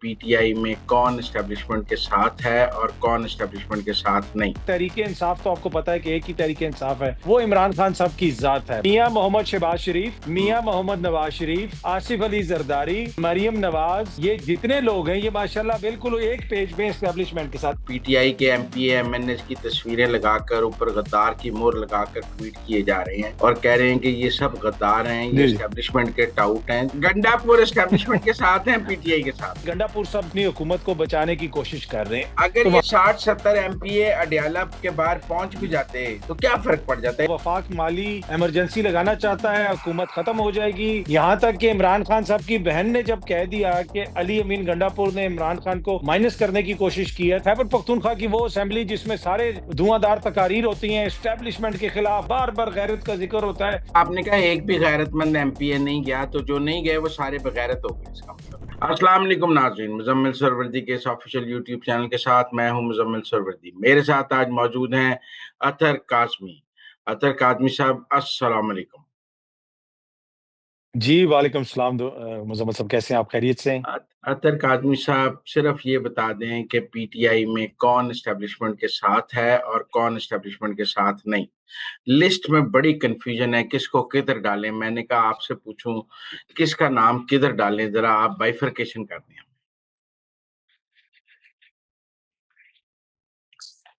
PTI में कौन establishment के साथ है और कौन एस्टेब्लिशमेंट के साथ नहीं। तहरीके इंसाफ तो आपको पता है कि एक ही तहरीके इंसाफ है, वो इमरान खान साहब की जात है। मियां मोहम्मद शहबाज शरीफ, मियां मोहम्मद नवाज शरीफ, आसिफ अली जरदारी, मरियम नवाज, ये जितने लोग हैं ये माशाल्लाह बिल्कुल एक पेज पे एस्टेब्लिशमेंट के साथ। पीटीआई के एमपी एमएनएस की तस्वीरें लगाकर ऊपर गद्दार की मोहर लगाकर ट्वीट किए जा रहे हैं और कह रहे हैं कि ये सब गद्दार हैं, ये एस्टेब्लिशमेंट के टाउट हैं। गंडापुर एस्टेब्लिशमेंट के साथ हैं, पीटीआई के साथ। गंडापुर सब अपनी हुकूमत को बचाने की कोशिश कर रहे हैं। अगर ये 60-70 एमपीए अडियाला के बाहर पहुंच भी जाते तो क्या फर्क पड़ जाता है। वफाक माली इमरजेंसी लगाना चाहता है, हुकूमत खत्म हो जाएगी। यहाँ तक कि इमरान खान साहब की बहन ने जब कह दिया कि अली अमीन गंडापुर ने इमरान खान को माइनस करने की कोशिश की है, खैबर पख्तूनख्वा की वो असेंबली जिसमें सारे धुआंधार तकारीर होती हैं, एस्टेब्लिशमेंट के खिलाफ बार बार गैरत का जिक्र होता है। आपने कहा एक भी गैरतमंद एमपीए नहीं गया, तो जो नहीं गए वो सारे बगैरत हो गए इसका मतलब। अस्सलाम वालेकुम नाज़रीन, मुजम्मिल सरवर्दी के इस ऑफिशियल यूट्यूब चैनल के साथ मैं हूं मुजम्मिल सरवर्दी। मेरे साथ आज मौजूद हैं अतर काज़मी। अतर काज़मी साहब, अस्सलाम वालेकुम। जी वालेकुम सलाम। मुजम्मिल साहब कैसे हैं आप, खैरियत से हैं? अतर काज़मी साहब, सिर्फ ये बता दें कि पीटीआई में कौन एस्टेब्लिशमेंट के साथ है और कौन एस्टेब्लिशमेंट के साथ नहीं। लिस्ट में बड़ी कंफ्यूजन है, किसको किधर डालें। मैंने कहा आपसे पूछूं किसका नाम किधर डालें, जरा आप बाइफरकेशन कर दें।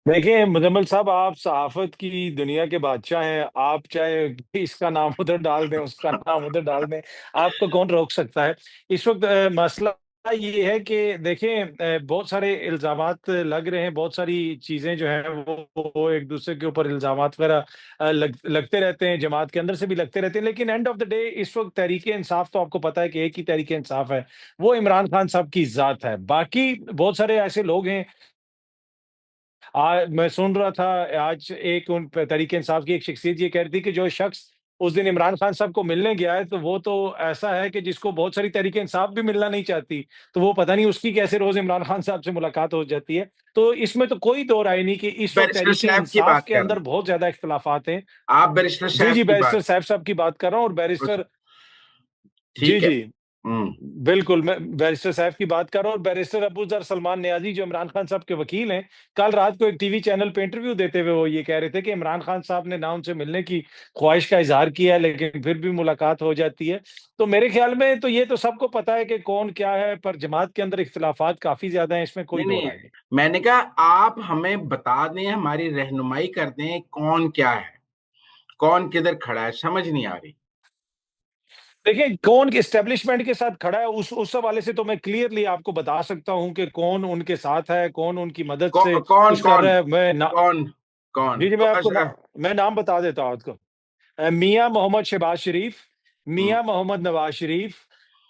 देखिए मुजम्मिल साहब, आप सहाफत की दुनिया के बादशाह हैं। आप चाहे इसका नाम उधर डाल दें, उसका नाम उधर डाल दें, आपको कौन रोक सकता है। इस वक्त मसला ये है कि देखें, बहुत सारे इल्जामात लग रहे हैं, बहुत सारी चीजें जो हैं वो एक दूसरे के ऊपर इल्जामात वगैरह लगते रहते हैं, जमात के अंदर से भी लगते रहते हैं। लेकिन एंड ऑफ द डे इस वक्त तहरीके इंसाफ तो आपको पता है कि एक ही तहरीके इंसाफ है, वो इमरान खान साहब की जात है। बाकी बहुत सारे ऐसे लोग हैं। मैं सुन रहा था आज एक उन तहरीक इंसाफ की एक शख्सियत ये कह रही थी कि जो शख्स उस दिन इमरान खान साहब को मिलने गया है, तो वो तो ऐसा है कि जिसको बहुत सारी तहरीक इंसाफ भी मिलना नहीं चाहती, तो वो पता नहीं उसकी कैसे रोज़ इमरान खान साहब से मुलाकात हो जाती है। तो इसमें तो कोई दो राय नहीं कि इस वक़्त बैरिस्टर तहरीक साहब की इंसाफ बात के कर रहे अंदर हैं बहुत ज़्यादा इख्तिलाफ़ात हैं। आप, बैरिस्टर जी, साहब जी, की बैरिस्टर बात। साहब की बात कर रहा हूँ और अच्छा, बैरिस्टर जी, ठीक है। जी। बिल्कुल, मैं बैरिस्टर साहब की बात कर रहा हूँ और बैरिस्टर अबूज़र सलमान नियाज़ी जो इमरान खान साहब के वकील हैं, कल रात को एक टीवी चैनल पे इंटरव्यू देते हुए वो ये कह रहे थे कि इमरान खान साहब ने ना उनसे मिलने की ख़्वाहिश का इज़हार किया है, लेकिन फिर भी मुलाकात हो जाती है। तो मेरे ख़्याल में तो ये तो सबको पता है कि कौन क्या है, पर जमात के अंदर इख्तिलाफ़ात काफ़ी ज़्यादा हैं, इसमें कोई नहीं दो नहीं, राय नहीं। मैंने कहा आप हमें बता दें, हमारी रहनुमाई कर दें, कौन क्या है, कौन किधर खड़ा है, समझ नहीं आ रही। देखिए, कौन एस्टेब्लिशमेंट के साथ खड़ा है, उस हवाले से तो मैं क्लियरली आपको बता सकता हूँ कि कौन उनके साथ है, कौन उनकी मदद से कौन कुछ कर कौन रहा है। मैं ना कौन कौन जी, जी, मैं नाम बता देता हूँ आपको। मियां मोहम्मद शहबाज शरीफ, हम्म, मियां मोहम्मद नवाज शरीफ,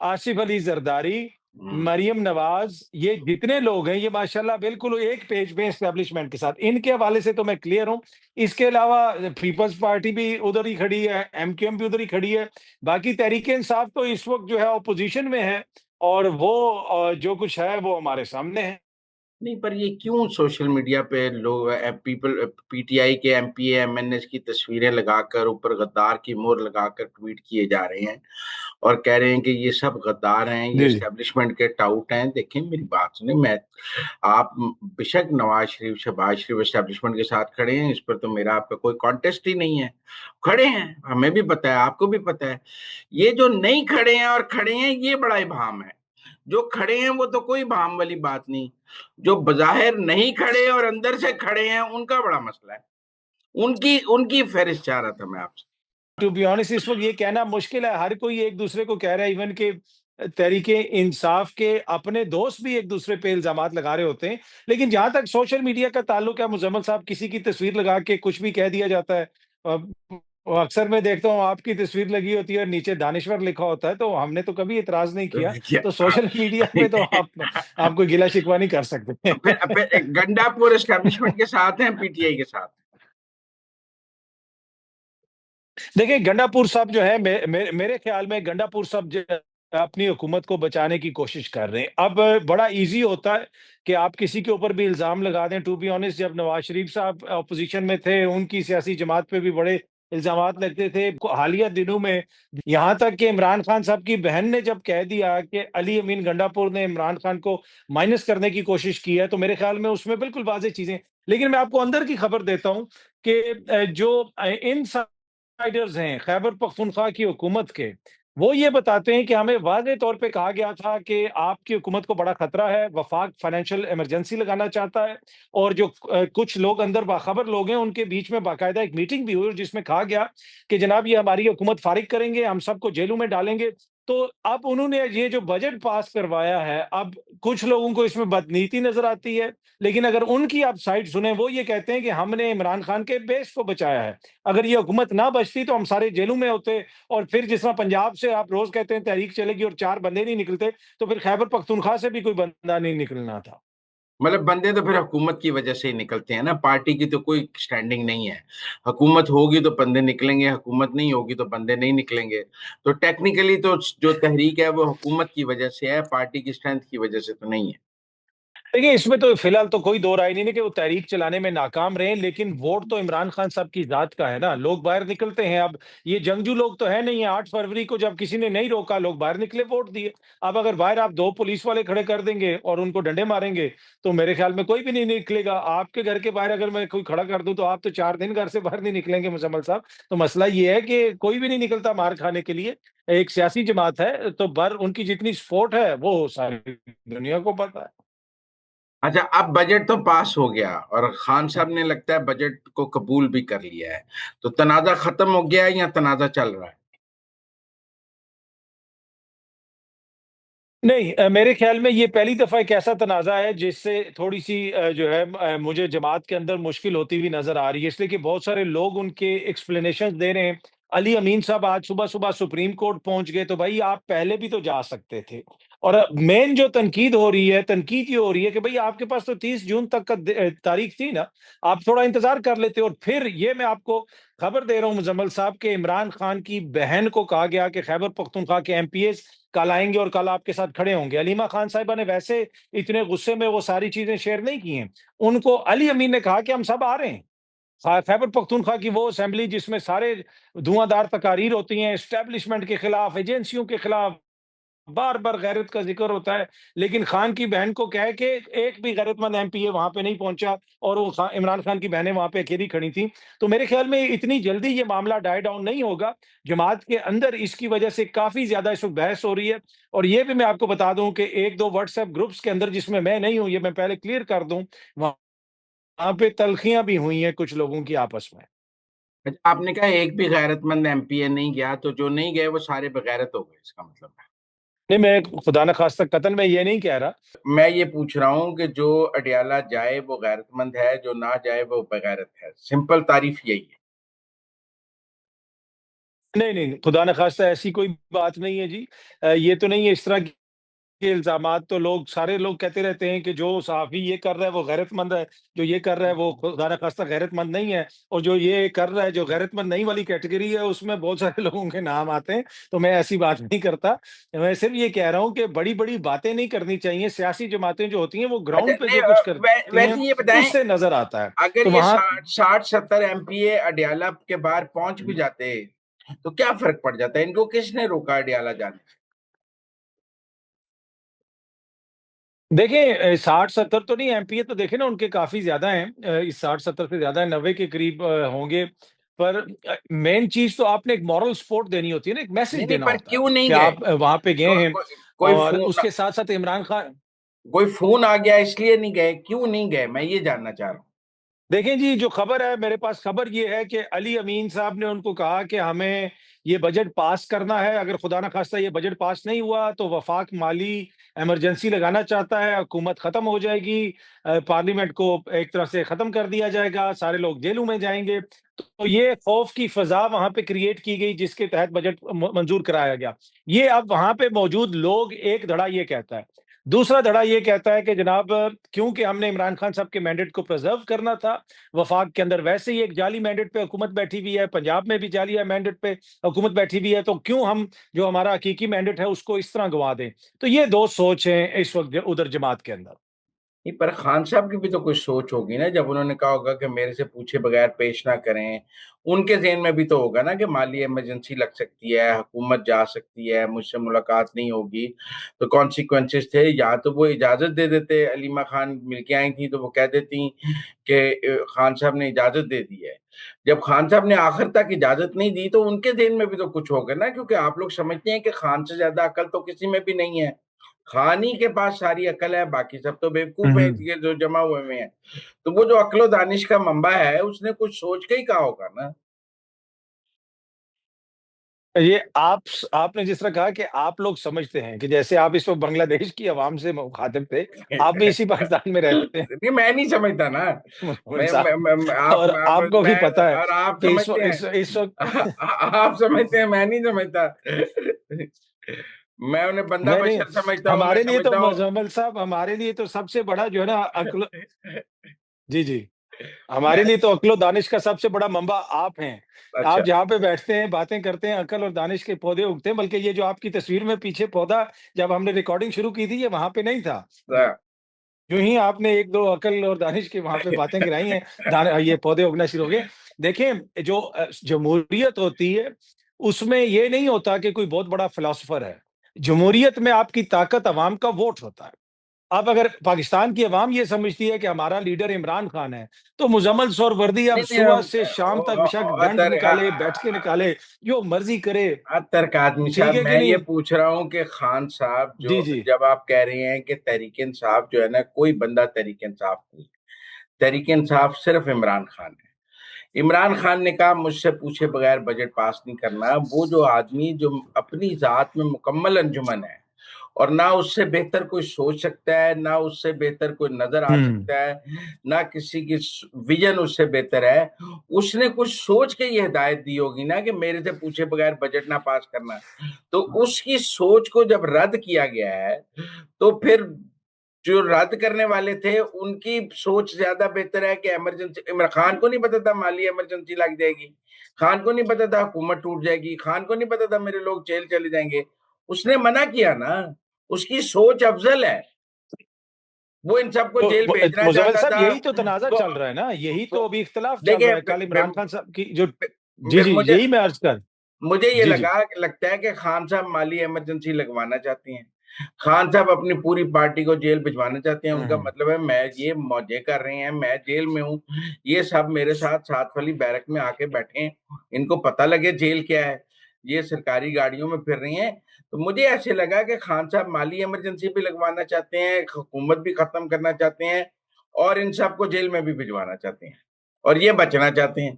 आसिफ अली जरदारी, हम्म। मरियम नवाज, ये जितने लोग हैं ये माशाल्लाह बिल्कुल एक पेज पे एस्टेब्लिशमेंट के साथ, इनके हवाले से तो मैं क्लियर हूँ। इसके अलावा पीपल्स पार्टी भी उधर ही खड़ी है, एमक्यूएम भी उधर ही खड़ी है। बाकी तहरीक इंसाफ तो इस वक्त जो है अपोजिशन में है और वो जो कुछ है वो हमारे सामने है। नहीं, पर ये क्यों सोशल मीडिया पे लोग पीपल पीटीआई के एमपी एमएनएस की तस्वीरें लगाकर ऊपर गद्दार की मोहर लगाकर ट्वीट किए जा रहे हैं और कह रहे हैं कि ये सब गद्दार हैं, ये जी, जी। एस्टेब्लिशमेंट के टाउट हैं। देखिए मेरी बात सुनिए, मैं आप बेशक नवाज शरीफ शहबाज शरीफ एस्टेब्लिशमेंट के साथ खड़े हैं, इस पर तो मेरा आपका कोई कॉन्टेस्ट ही नहीं है। खड़े हैं, हमें भी पता है, आपको भी पता है। ये जो नहीं खड़े हैं और खड़े हैं, ये बड़ा इबाम है। जो खड़े हैं वो तो कोई इबाम वाली बात नहीं, जो बज़ाहिर नहीं खड़े और अंदर से खड़े हैं उनका बड़ा मसला है। उनकी उनकी फ़हरिस्त चाह रहा था मैं आपसे। टू बी ऑनेस्ट इस वक्त ये कहना मुश्किल है, हर कोई एक दूसरे को कह रहा है, इवन के तहरीके इंसाफ के अपने दोस्त भी एक दूसरे पे इल्जामात लगा रहे होते हैं। लेकिन जहां तक सोशल मीडिया का ताल्लुक है मुजम्मल साहब, किसी की तस्वीर लगा के कुछ भी कह दिया जाता है। और अक्सर मैं देखता हूँ आपकी तस्वीर लगी होती है और नीचे दानिश्वर लिखा होता है, तो हमने तो कभी इतराज नहीं किया। क्या तो सोशल मीडिया पे तो आप कोई गिला शिकवा नहीं कर सकते। फिर गंडापुर एस्टेब्लिशमेंट के साथ हैं, पीटीआई के साथ। देखिए, गंडापुर साहब जो है मेरे ख्याल में गंडापुर साहब जो है, अपनी हुकूमत को बचाने की कोशिश कर रहे हैं। अब बड़ा ईज़ी होता है कि आप किसी के ऊपर भी इल्ज़ाम लगा दें। टू बी ऑनेस्ट जब नवाज़ शरीफ साहब अपोज़िशन में थे, उनकी सियासी जमात पे भी बड़े इल्ज़ामात लगते थे। हालिया दिनों में यहाँ तक कि इमरान खान साहब की बहन ने जब कह दिया कि अली अमीन गंडापुर ने इमरान खान को माइनस करने की कोशिश की है, तो मेरे ख़्याल में उसमें बिल्कुल वाज़ेह चीज़ें। लेकिन मैं आपको अंदर की खबर देता हूँ कि जो इनसाइडर्स हैं खैबर पख्तूनख्वा की हुकूमत के, वो ये बताते हैं कि हमें वाज़ेह तौर पे कहा गया था कि आपकी हुकूमत को बड़ा खतरा है, वफ़ाक फाइनेंशियल इमरजेंसी लगाना चाहता है और जो कुछ लोग अंदर बाखबर लोग हैं, उनके बीच में बाकायदा एक मीटिंग भी हुई और जिसमें कहा गया कि जनाब ये हमारी हुकूमत फारिग करेंगे, हम सबको जेलों में डालेंगे। तो अब उन्होंने ये जो बजट पास करवाया है, अब कुछ लोगों को इसमें बदनीति नज़र आती है, लेकिन अगर उनकी आप साइड सुने, वो ये कहते हैं कि हमने इमरान खान के बेस को बचाया है। अगर ये हुकूमत ना बचती तो हम सारे जेलों में होते और फिर जिस तरह पंजाब से आप रोज़ कहते हैं तहरीक चलेगी और 4 बंदे नहीं निकलते, तो फिर खैबर पख्तूनख्वा से भी कोई बंदा नहीं निकलना था। मतलब बंदे तो फिर हुकूमत की वजह से ही निकलते हैं ना, पार्टी की तो कोई स्टैंडिंग नहीं है। हुकूमत होगी तो बंदे निकलेंगे, हुकूमत नहीं होगी तो बंदे नहीं निकलेंगे। तो टेक्निकली तो जो तहरीक है वो हुकूमत की वजह से है, पार्टी की स्ट्रेंथ की वजह से तो नहीं है। देखिए, इसमें तो फिलहाल तो कोई दो राय नहीं है कि वो तहरीक चलाने में नाकाम रहे, लेकिन वोट तो इमरान खान साहब की ज़ात का है ना, लोग बाहर निकलते हैं। अब ये जंगजू लोग तो है नहीं है, 8 फरवरी को जब किसी ने नहीं रोका, लोग बाहर निकले, वोट दिए। अब अगर बाहर आप 2 पुलिस वाले खड़े कर देंगे और उनको डंडे मारेंगे, तो मेरे ख्याल में कोई भी नहीं निकलेगा। आपके घर के बाहर अगर मैं कोई खड़ा कर दूँ, तो आप तो 4 दिन घर से बाहर नहीं निकलेंगे मुज़म्मल साहब। तो मसला ये है कि कोई भी नहीं निकलता मार खाने के लिए। एक सियासी जमात है, तो बर उनकी जितनी सपोर्ट है, वो सारी दुनिया को पता है। अच्छा, अब बजट तो पास हो गया और खान साहब ने लगता है बजट को कबूल भी कर लिया है। तो तनाजा खत्म हो गया है या तनाजा चल रहा है? नहीं मेरे ख़्याल में ये पहली दफ़ा एक ऐसा तनाज़ा है जिससे थोड़ी-सी जो है मुझे जमात के अंदर मुश्किल होती हुई नज़र आ रही है। इसलिए कि बहुत सारे लोग उनके एक्सप्लेनेशंस दे रहे हैं। अली अमीन साहब आज सुबह-सुबह सुप्रीम कोर्ट पहुँच गए, तो भई आप पहले भी तो जा सकते थे। और मेन जो तनकीद हो रही है, तनकीद ये हो रही है कि भई आपके पास तो 30 जून तक का तारीख थी ना, आप थोड़ा इंतज़ार कर लेते और फिर ये मैं आपको खबर दे रहा हूँ मुज़म्मल साहब कि इमरान खान की बहन को कहा गया कि खैबर पख्तूनख्वा के एमपीएस कल आएँगे और कल आपके साथ खड़े होंगे। अलीमा खान साहिबा ने वैसे इतने गुस्से में वो सारी चीज़ें शेयर नहीं की हैं। उनको अली अमीन ने कहा कि हम सब आ रहे हैं। खैबर पख्तूनख्वा की वो असेंबली जिसमें सारे धुआँधार तकारीर होती हैं, एस्टेब्लिशमेंट के खिलाफ, एजेंसियों के खिलाफ, बार-बार गैरत का ज़िक्र होता है, लेकिन खान की बहन को कह के एक भी गैरतमंद एमपीए वहाँ पे नहीं पहुँचा और वो इमरान खान की बहनें वहाँ पे अकेली खड़ी थीं। तो मेरे ख़्याल में इतनी जल्दी ये मामला डाई डाउन नहीं होगा। जमात के अंदर इसकी वजह से काफ़ी ज़्यादा इस वक़्त बहस हो रही है और ये भी मैं आपको बता दूँ कि 1-2 व्हाट्सएप ग्रुप्स के अंदर जिसमें मैं नहीं हूँ, ये मैं पहले क्लियर कर दूँ, वहाँ पे तल्खियाँ भी हुई हैं कुछ लोगों की आपस में। अच्छा, आपने कहा एक भी गैरतमंद एमपीए नहीं गया, तो जो नहीं गए वो सारे बेगैरत हो गए, इसका मतलब है। नहीं, मैं खुदा न ख़ास्ता कतई मैं ये नहीं कह रहा। मैं ये पूछ रहा हूँ कि जो अडियाला जाए वो गैरतमंद है, जो ना जाए वो बेगैरत है। सिंपल तारीफ यही है। नहीं, नहीं, खुदा न ख़ास्ता ऐसी कोई बात नहीं है जी। ये तो नहीं है इस तरह के इल्ज़ामात तो लोग सारे लोग कहते रहते हैं कि जो सहाफ़ी ये कर रहा है वो गैरतमंद है, जो ये कर रहा है वो खुदा न ख़ास्ता गैरतमंद नहीं है और जो ये कर रहा है जो गैरतमंद नहीं वाली कैटेगरी है उसमें बहुत सारे लोगों के नाम आते हैं, तो मैं ऐसी बात नहीं करता। मैं सिर्फ़ ये कह रहा हूँ कि बड़ी-बड़ी बातें नहीं करनी चाहिए, सियासी जमातें जो होती हैं वो अच्छा, ग्राउंड पे नहीं जो कुछ करती हैं, वैसे ये बताएं, उससे नज़र आता है। अगर तो ये वहाँ 60-70 एमपीए अडियाला के बाहर पहुंच भी जाते तो क्या फर्क पड़ जाता है? इनको किसने रोका अडियाला जाने से? देखिए 60-70 तो नहीं एमपीए तो देखे ना उनके काफ़ी ज़्यादा हैं। इस 60-70 से ज़्यादा है, 90 के करीब होंगे। पर मेन चीज़ तो आपने एक मॉरल सपोर्ट देनी होती है ना, एक मैसेज नहीं नहीं, देना पर होता है क्यों नहीं कि गए? आप वहाँ पे गए हैं कोई और फोन, उसके साथ-साथ इमरान खान कोई फोन आ गया इसलिए नहीं गए? क्यों नहीं गए, मैं ये जानना चाह रहा हूँ। देखें जी, जो खबर है मेरे पास खबर ये है कि अली अमीन साहब ने उनको कहा कि हमें ये बजट पास करना है, अगर खुदा न खास्ता ये बजट पास नहीं हुआ तो वफ़ाक माली इमरजेंसी लगाना चाहता है, हुकूमत ख़त्म हो जाएगी, पार्लियामेंट को एक तरह से ख़त्म कर दिया जाएगा, सारे लोग जेलों में जाएँगे। तो ये खौफ़ की फ़ज़ा वहाँ पे क्रिएट की गई जिसके तहत बजट मंज़ूर कराया गया। ये अब वहाँ पे मौजूद लोग एक धड़ा ये कहता है। दूसरा धड़ा ये कहता है कि जनाब क्योंकि हमने इमरान खान साहब के मैंडेट को प्रिज़र्व करना था, वफाक के अंदर वैसे ही एक जाली मैंडेट पे हुकूमत बैठी हुई है, पंजाब में भी जाली है मैंडेट पे हुकूमत बैठी हुई है, तो क्यों हम जो हमारा हकीकी मैंडेट है उसको इस तरह गँवा दें? तो ये 2 सोच हैं इस वक़्त उधर जमात के अंदर। नहीं, पर खान साहब की भी तो कुछ सोच होगी ना, जब उन्होंने कहा होगा कि मेरे से पूछे बगैर पेश ना करें। उनके ज़हन में भी तो होगा ना कि माली इमरजेंसी लग सकती है, हुकूमत जा सकती है, मुझसे मुलाकात नहीं होगी, तो कॉन्सिक्वेंसेस थे। या तो वो इजाज़त दे देते, अलीमा खान मिलके आई थी तो वो कह देती कि खान साहब ने इजाज़त दे दी है। जब खान साहब ने आखिर तक इजाज़त नहीं दी तो उनके ज़हन में भी तो कुछ होगा ना, क्योंकि आप लोग समझते हैं कि खान से ज़्यादा अकल तो किसी में भी नहीं है। खान ही के पास सारी अकल है, बाकी सब तो बेवकूफ है हम्म। ये जो जमा हुए हुए हैं। तो वो जो अक्लो दानिश का मंबा है उसने कुछ सोच के ही कहा होगा ना। ये आपने जिस तरह कहा कि आप लोग समझते हैं कि जैसे आप इस वक़्त बांग्लादेश की आवाम से मुखातिब थे, आप भी इसी पाकिस्तान में रहते हैं नहीं, मैं नहीं समझता ना। मोहम्मद साहब, आप और आपको भी मैं पता है और आप कि समझते हैं। इस वक़्त आप समझते हैं, मैं नहीं समझता। मैं उन्हें बंदा नहीं, नहीं, बशर समझता हूँ, मैं हमारे लिए तो समझता हूँ। मुज़म्मिल साहब, हमारे लिए तो सबसे बड़ा जो है ना अक्ल जी, जी। हमारे मैं लिए तो अक्ल और दानिश का सबसे बड़ा मंबा आप हैं। आप अच्छा। जहाँ पे बैठते हैं, बातें करते हैं, अक्ल और दानिश के पौधे उगते हैं, बल्कि ये जो आपकी तस्वीर में पीछे पौधा जब हमने रिकॉर्डिंग शुरू की थी, ये वहाँ पे नहीं था। यूँ ही आपने 1-2 अकल और दानिश की वहाँ पे बातें गिराई हैं, ये पौधे उगना शुरू हो गए। देखें, जो जमहूरियत होती है, उसमें ये नहीं होता कि कोई बहुत बड़ा फिलॉसफर है। जमहूरियत में आपकी ताकत अवाम का वोट होता है। अब अगर पाकिस्तान की अवाम ये समझती है कि हमारा लीडर इमरान खान है, तो मुज़म्मल सौरवर्दी अब नहीं नहीं सुबह से शाम तक बेशक डंड अतर निकाले, बैठके निकाले, जो मर्ज़ी करे। अतर आदमी ठीक साहब, है कि मैं ये नहीं? पूछ रहा हूँ कि खान साहब जो, जी, जी। जब आप कह रहे हैं कि तहरीक इंसाफ जो है ना, कोई बंदा तहरीक इंसाफ नहीं, तहरीक इंसाफ सिर्फ इमरान खान है। इमरान खान ने कहा मुझसे पूछे बगैर बजट पास नहीं करना। वो जो आदमी जो अपनी जात में मुकम्मल अंजुमन है, और ना उससे बेहतर कोई सोच सकता है, ना उससे बेहतर कोई नजर आ हुँ। सकता है, ना किसी की विजन उससे बेहतर है। उसने कुछ सोच के ये हिदायत दी होगी ना कि मेरे से पूछे बगैर बजट ना पास करना। तो उसकी सोच को जब रद्द किया गया है, तो फिर जो रद्द करने वाले थे उनकी सोच ज्यादा बेहतर है कि इमरजेंसी। इमरान खान को नहीं पता था माली इमरजेंसी लग जाएगी, खान को नहीं पता था हुकूमत टूट जाएगी, खान को नहीं पता था मेरे लोग जेल चले जाएंगे। उसने मना किया ना, उसकी सोच अफजल है। वो इन सबको तो जेल भेजना मुज़म्मिल चाहता साहब, था। यही तो तनाज़ा वो, चल रहा है ना, यही वो तो अभी इख्तिलाफ चल देखिए, रहा है। कल इमरान खान साहब की जो जी, जी, मुझे यही मैं अर्ज़ कर मुझे ये जी, जी। लगता है कि खान साहब माली इमरजेंसी लगवाना चाहती हैं। खान साहब अपनी पूरी पार्टी को जेल भिजवाना चाहते हैं। हुँ, उनका हुँ। मतलब है मैं ये मौजे कर रहे हैं, मैं जेल में हूँ, ये सब मेरे साथ साथ वाली बैरक में आके बैठे हैं, इनको पता लगे जेल क्या है, ये सरकारी गाड़ियों में फिर रही हैं। तो मुझे ऐसे लगा कि खान साहब माली इमरजेंसी भी लगवाना चाहते हैं, हुकूमत भी खत्म करना चाहते हैं, और इन सबको जेल में भी भिजवाना चाहते हैं, और ये बचना चाहते हैं।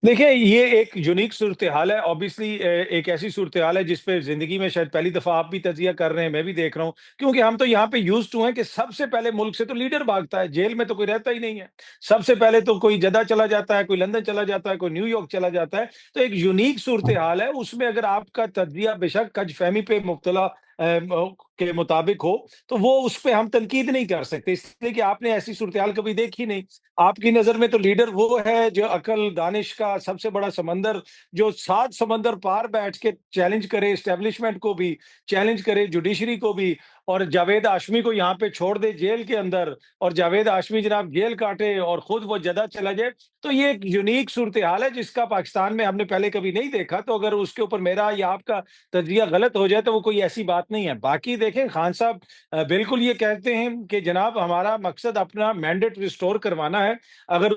देखिए, ये एक यूनिक सूरत-ए-हाल है। ऑब्वियसली एक ऐसी सूरत-ए-हाल है जिस पे ज़िंदगी में शायद पहली दफ़ा आप भी तज़िया कर रहे हैं, मैं भी देख रहा हूँ। क्योंकि हम तो यहाँ पे यूज़्ड टू हैं कि सबसे पहले मुल्क से तो लीडर भागता है, जेल में तो कोई रहता ही नहीं है। सबसे पहले तो कोई जद्दा चला जाता है, कोई लंदन चला जाता है, कोई न्यूयॉर्क चला जाता है। तो एक यूनिक सूरत-ए-हाल है, उसमें अगर आपका तज़िया बेशक कज-फ़हमी पे मुब्तला के मुताबिक हो, तो वो उस पे हम तनकीद नहीं कर सकते, इसलिए कि आपने ऐसी सूरत-ए-हाल कभी देखी नहीं। आपकी नज़र में तो लीडर वो है जो अक्ल, दानिश का सबसे बड़ा समंदर, जो 7 समंदर पार बैठ के चैलेंज करे एस्टेब्लिशमेंट को भी, चैलेंज करे जुडिशरी को भी, और जावेद हाशमी को यहाँ पे छोड़ दे जेल के अंदर, और जावेद हाशमी जनाब जेल काटे और खुद वो जद्दा चला जाए। तो ये एक यूनिक सूरत-ए-हाल है जिसका पाकिस्तान में हमने पहले कभी नहीं देखा। तो अगर उसके ऊपर मेरा या आपका तज्ज़िया गलत हो जाए तो वो कोई ऐसी बात नहीं है। बाकी देखें, खान साहब बिल्कुल ये कहते हैं कि जनाब हमारा मकसद अपना मैंडेट रिस्टोर करवाना है। अगर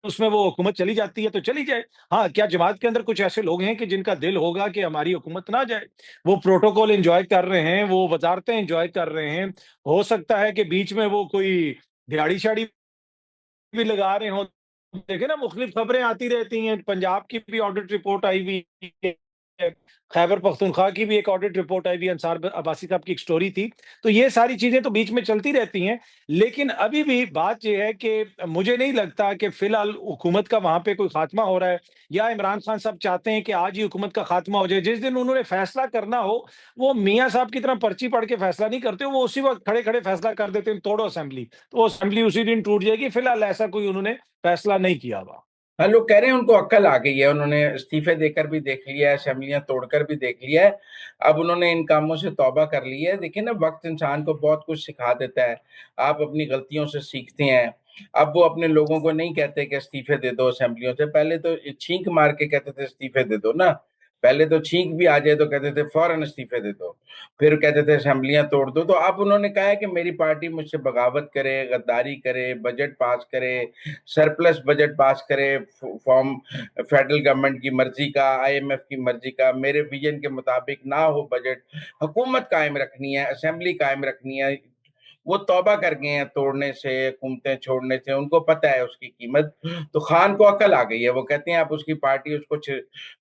उसमें वो हुकूमत चली जाती है तो चली जाए। हाँ, क्या जमात के अंदर कुछ ऐसे लोग हैं कि जिनका दिल होगा कि हमारी हुकूमत ना जाए? वो प्रोटोकॉल एन्जॉय कर रहे हैं, वो वज़ारतें एन्जॉय कर रहे हैं। हो सकता है कि बीच में वो कोई दिहाड़ी-शाड़ी भी लगा रहे हों। देखिए ना, मुख़्तलिफ़ खबरें आती रहती हैं, पंजाब की भी ऑडिट रिपोर्ट आई हुई है, खैबर पख्तूनख्वा की भी एक ऑडिट रिपोर्ट आई हुई है, अंसार अब्बासी साहब की एक स्टोरी थी। तो ये सारी चीज़ें तो बीच में चलती रहती हैं, लेकिन अभी भी बात ये है कि मुझे नहीं लगता कि फ़िलहाल हुकूमत का वहाँ पे कोई ख़ात्मा हो रहा है, या इमरान खान साहब चाहते हैं कि आज ही हुकूमत का ख़ात्मा हो जाए। जिस दिन उन्होंने फ़ैसला करना हो, वो मियाँ साहब की तरह पर्ची पढ़ के फ़ैसला नहीं करते, वो उसी वक़्त खड़े-खड़े फ़ैसला कर देते हैं, तोड़ो असेंबली। तो वो असेंबली उसी दिन टूट जाएगी। फ़िलहाल ऐसा कोई उन्होंने फैसला नहीं किया हुआ। हाँ, लोग कह रहे हैं उनको अक्ल आ गई है, उन्होंने इस्तीफे देकर भी देख लिया है, असेंबलियां तोड़कर भी देख लिया है, अब उन्होंने इन कामों से तौबा कर ली है। देखिए ना, वक्त इंसान को बहुत कुछ सिखा देता है, आप अपनी गलतियों से सीखते हैं। अब वो अपने लोगों को नहीं कहते कि इस्तीफे दे दो असेंबलियों से, पहले तो छींक मार के कहते थे इस्तीफे दे दो ना, पहले तो छींक भी आ जाए तो कहते थे फौरन इस्तीफे दे दो, फिर कहते थे असेंबलियां तोड़ दो। तो अब उन्होंने कहा है कि मेरी पार्टी मुझसे बगावत करे, गद्दारी करे, बजट पास करे, सरप्लस बजट पास करे, फॉर्म फेडरल गवर्नमेंट की मर्जी का, आईएमएफ की मर्जी का, मेरे विजन के मुताबिक ना हो बजट, हुकूमत कायम रखनी है, असेंबली कायम रखनी है। वो तौबा कर गए हैं तोड़ने से, हुकूमतें छोड़ने से, उनको पता है उसकी कीमत। तो खान को अकल आ गई है, वो कहते हैं आप उसकी पार्टी उसको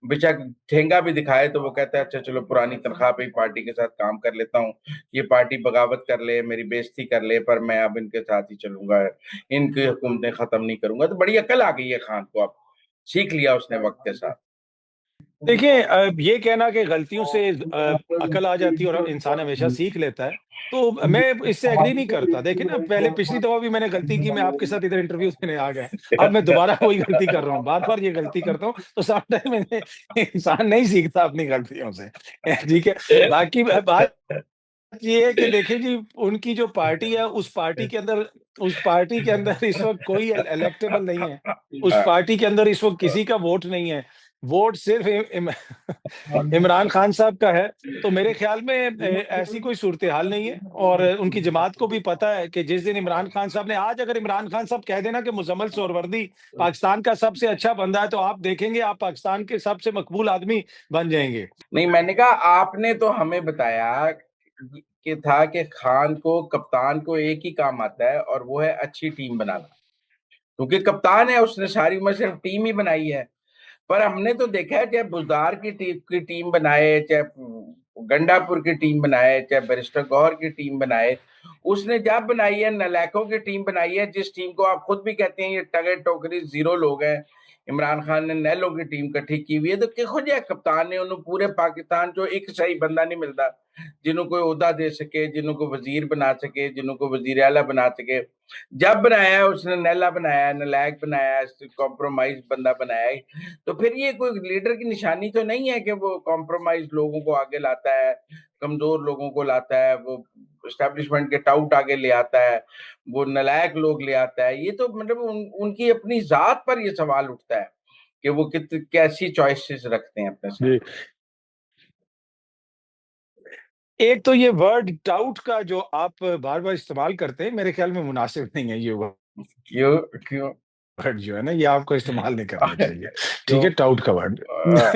बेशक ठेंगा भी दिखाए तो वो कहता है अच्छा चलो पुरानी तनख्वाह पे ही पार्टी के साथ काम कर लेता हूँ, ये पार्टी बगावत कर ले, मेरी बेइज्जती कर ले, पर मैं अब इनके साथ ही चलूंगा, इनकी हुकूमतें खत्म नहीं करूंगा। तो बड़ी अकल आ गई है खान को, अब सीख लिया उसने वक्त के साथ। देखिए ये कहना कि गलतियों से अकल आ जाती है और इंसान हमेशा सीख लेता है, तो मैं इससे एग्री नहीं करता। देखिए ना, पहले पिछली दफ़ा भी मैंने गलती की, मैं आपके साथ इधर इंटरव्यू देने आ गया। अब मैं दोबारा वही गलती कर रहा हूँ, बार-बार ये गलती करता हूँ, तो समटाइम मैंने इंसान नहीं सीखता अपनी गलतियों से। ठीक है? बाकी बात ये है कि देखिए जी, उनकी जो पार्टी है, उस पार्टी के अंदर इस वक़्त कोई इलेक्टेबल नहीं है। उस पार्टी के अंदर इस वक़्त किसी का वोट नहीं है। वोट सिर्फ़ इ इम इमरान खान साहब का है। तो मेरे ख़्याल में ऐसी कोई सूरत-ए-हाल नहीं है और उनकी जमात को भी पता है कि जिस दिन इमरान खान साहब ने आज अगर इमरान खान साहब कह देना कि मुज़म्मिल सोहरावर्दी पाकिस्तान का सबसे अच्छा बंदा है, तो आप देखेंगे आप पाकिस्तान के सबसे मकबूल आदमी बन जाएँगे। नहीं, मैंने कहा आपने तो हमें बताया कि था कि खान को, कप्तान को एक ही काम आता है और वो है अच्छी टीम बनाना, क्योंकि कप्तान है, उसने सारी उम्र सिर्फ टीम ही बनाई है। पर हमने तो देखा है, चाहे बुजदार की टीम बनाए, चाहे गंडापुर की टीम बनाए, चाहे बैरिस्टर गौहर की टीम बनाए, उसने जब बनाई है नलायकों की टीम बनाई है, जिस टीम को आप खुद भी कहते हैं ये टगे टोकरी जीरो लोग हैं। इमरान खान ने नैलों की टीम इकट्ठी की हुई है, तो किहो जिहा कप्तान ने उन्होंने पूरे पाकिस्तान चो एक सही बंदा नहीं मिलता जिन्हों कोई ओहदा दे सके, जिन्हों को वजीर बना सके, जिन्हों को वजीर आला बना सके। जब बनाया है उसने नैला बनाया, नलायक बनाया, कॉम्प्रोमाइज बंदा बनाया है। तो फिर ये कोई लीडर की निशानी तो नहीं है कि वो कॉम्प्रोमाइज लोगों को आगे लाता है, कमजोर लोगों को लाता है, वो एस्टेब्लिशमेंट के टाउट आगे ले आता है, वो नलायक लोग ले आता है। ये तो मतलब उनकी अपनी जात पर ये सवाल उठता है कि वो कैसी चॉइसेस रखते हैं अपने जी। सामने। एक तो ये वर्ड डाउट का जो आप बार-बार इस्तेमाल करते हैं, मेरे ख़्याल में मुनासिब नहीं है ये वर्ड क्यों? क्यों? जो है ना, ये आपको इस्तेमाल नहीं करना चाहिए। ठीक क्यों? है, टाउट का वर्ड। अ,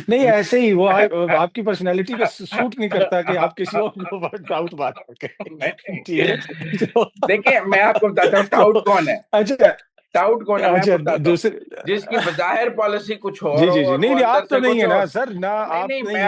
नहीं, ऐसे ही वो आपकी पर्सनैलिटी पे सूट नहीं करता कि आप किसी और को वर्ड टाउट मारोगे। नहीं, ठीक है? तो देखिए मैं आपको बताता हूँ टाउट तो कौन है। अच्छा टाउट कौन है मैं अच्छा आपको बताता हूँ। दूसरे जिसकी बज़ाहिर पॉलिसी कुछ और जी, हो जी, जी। और वो नहीं, नहीं, अंदर आप तो से नहीं कुछ है ना और। सर, ना नहीं आप नहीं, नहीं मैं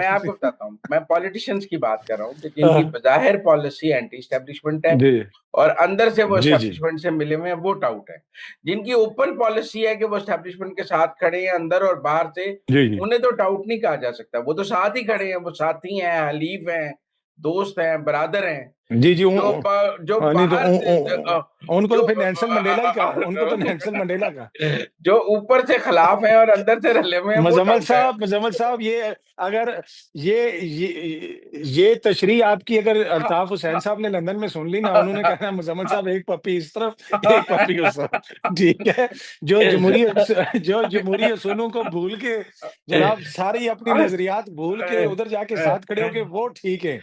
आपको है। बताता हूँ, मैं पॉलिटिशियंस की बात कर रहा हूँ कि जिनकी हाँ, बज़ाहिर पॉलिसी एंटी एस्टेब्लिशमेंट है जी। और अंदर से वो जी, जी। एस्टेब्लिशमेंट से मिले हुए हैं, वो टाउट है। जिनकी ओपन पॉलिसी है कि वो एस्टेब्लिशमेंट के साथ खड़े हैं अंदर और बाहर से, जी, जी। उन्हें तो टाउट नहीं कहा जा सकता। वो तो साथ ही खड़े हैं, वो साथी हैं, हलीफ हैं, दोस्त हैं, बरादर हैं। जी, जी। जो नहीं तो बाहर से उनको तो जो फिर नेल्सन मंडेला ही कहा, उनको तो नेल्सन मंडेला कहा। जो ऊपर से खिलाफ है और अंदर से रले हुए हैं, वो टाउट है। मुज़म्मिल साहब ये अगर ये तशरीह आपकी अगर अल्ताफ हुसैन साहब ने लंदन में सुन ली ना, उन्होंने कहना मुज़म्मिल साहब एक पप्पी इस तरफ, एक पप्पी उस तरफ। ठीक है? जो जमहूरी असूलों को भूल के जनाब सारी अपनी नज़रियात भूल के उधर जाके साथ खड़े होके वो ठीक है।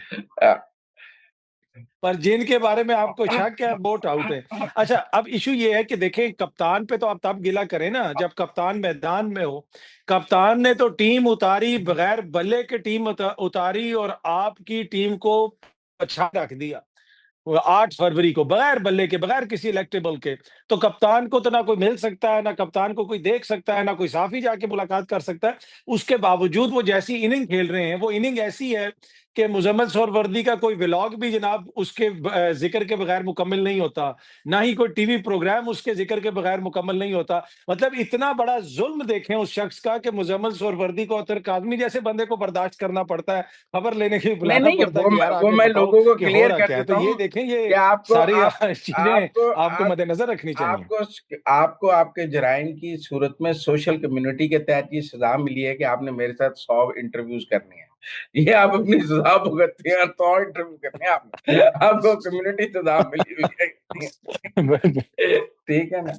पर जिनके बारे में आपको शक है वो आउट है। अच्छा, अब इश्यू ये है कि देखें कप्तान पे तो आप तब गिला करें ना जब कप्तान मैदान में हो। कप्तान ने तो टीम उतारी, बगैर बल्ले के टीम उतारी और आपकी टीम को पछाड़ रख दिया। वो 8 फरवरी को बगैर बल्ले के, बगैर किसी इलेक्टेबल के। तो कप्तान को तो ना कोई मिल सकता है, ना कप्तान को कोई देख सकता है, ना कोई साफ़ी जाके मुलाकात कर सकता है। उसके बावजूद वो जैसी इनिंग खेल रहे हैं, वो इनिंग ऐसी है कि मुज़म्मिल सोहरावर्दी का कोई व्लॉग भी जनाब उसके ज़िक्र के बगैर मुकम्मल नहीं होता। ना ही कोई टीवी प्रोग्राम उसके ज़िक्र के बगैर मुकम्मल नहीं होता। मतलब इतना बड़ा ज़ुल्म देखें उस शख्स का कि मुज़म्मिल सोहरावर्दी को अतर काज़मी जैसे बंदे को बर्दाश्त करना पड़ता है। खबर लेने के लिए नहीं बुलाना नहीं, पड़ता है कि यार वो आके मैं बताओ लोगों को कि हो क्लियर रहा कर क्या है? तो देता ये हूँ देखें कि ये आपको सारी आप चीज़ें आपको आपको आप मद्देनज़र रखनी चाहिए। आपको आपको आपके जराइम की सूरत में सोशल कम्युनिटी के तहत ये सजा मिली है कि आपने मेरे साथ 100 इंटरव्यूज करने हैं। ये आप अपनी सजा भुगतते हैं, 100 इंटरव्यू करने हैं आपने, आपको कम्युनिटी सजा मिली हुई है। ठीक है ना?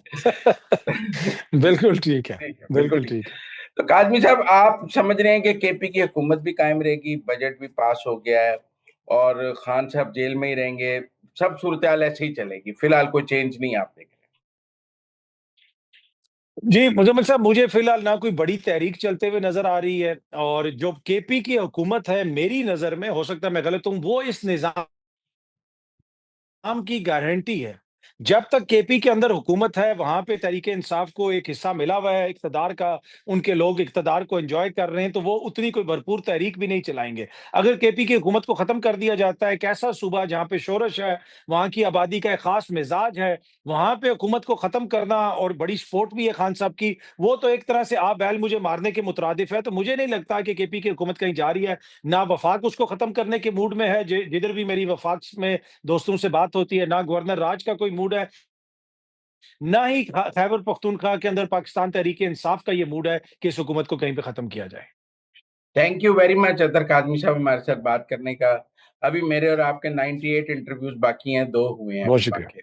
बिल्कुल ठीक है, ठीक है, बिल्कुल बिल्कुल ठीक। ठीक है। तो काज़मी साहब, आप समझ रहे हैं कि केपी की हुकूमत भी कायम रहेगी, बजट भी पास हो गया है और खान साहब जेल में ही रहेंगे, सब सूरत-ए-हाल ऐसे ही चलेगी, फिलहाल कोई चेंज नहीं आप देख रहे? जी, मुज़म्मिल साहब, मुझे फ़िलहाल ना कोई बड़ी तहरीक चलते हुए नज़र आ रही है और जो केपी की हुकूमत है, मेरी नज़र में, हो सकता है मैं गलत हूँ, वो इस निज़ाम की गारंटी है। जब तक केपी के अंदर हुकूमत है, वहाँ पे तहरीक-ए-इंसाफ को एक हिस्सा मिला हुआ है इक़्तिदार का, उनके लोग इक़्तिदार को एन्जॉय कर रहे हैं, तो वो उतनी कोई भरपूर तहरीक भी नहीं चलाएँगे। अगर केपी की हुकूमत को ख़त्म कर दिया जाता है, एक ऐसा सूबा जहाँ पे शोरश है, वहाँ की आबादी का एक ख़ास मिज़ाज है, वहाँ पे हुकूमत को ख़त्म करना और बड़ी सपोर्ट भी है खान साहब की, वो तो एक तरह से आप बैल मुझे मारने के मुतरादिफ है। तो मुझे नहीं लगता कि केपी की हुकूमत कहीं जा रही है। ना वफ़ाक उसको ख़त्म करने के मूड में है, जिधर भी मेरी वफ़ाक में दोस्तों से बात होती है, ना गवर्नर राज का कोई मूड है, ना ही खैबर पख्तूनख्वा के अंदर पाकिस्तान तहरीक-ए-इंसाफ का ये मूड है कि इस हुकूमत को कहीं पे ख़त्म किया जाए। थैंक यू वेरी मच अतर काज़मी साहब हमारे साथ बात करने का। अभी मेरे और आपके 98 इंटरव्यूज़ बाकी हैं, 2 हुए हैं बहुत अभी शुक्रिया। बाकी।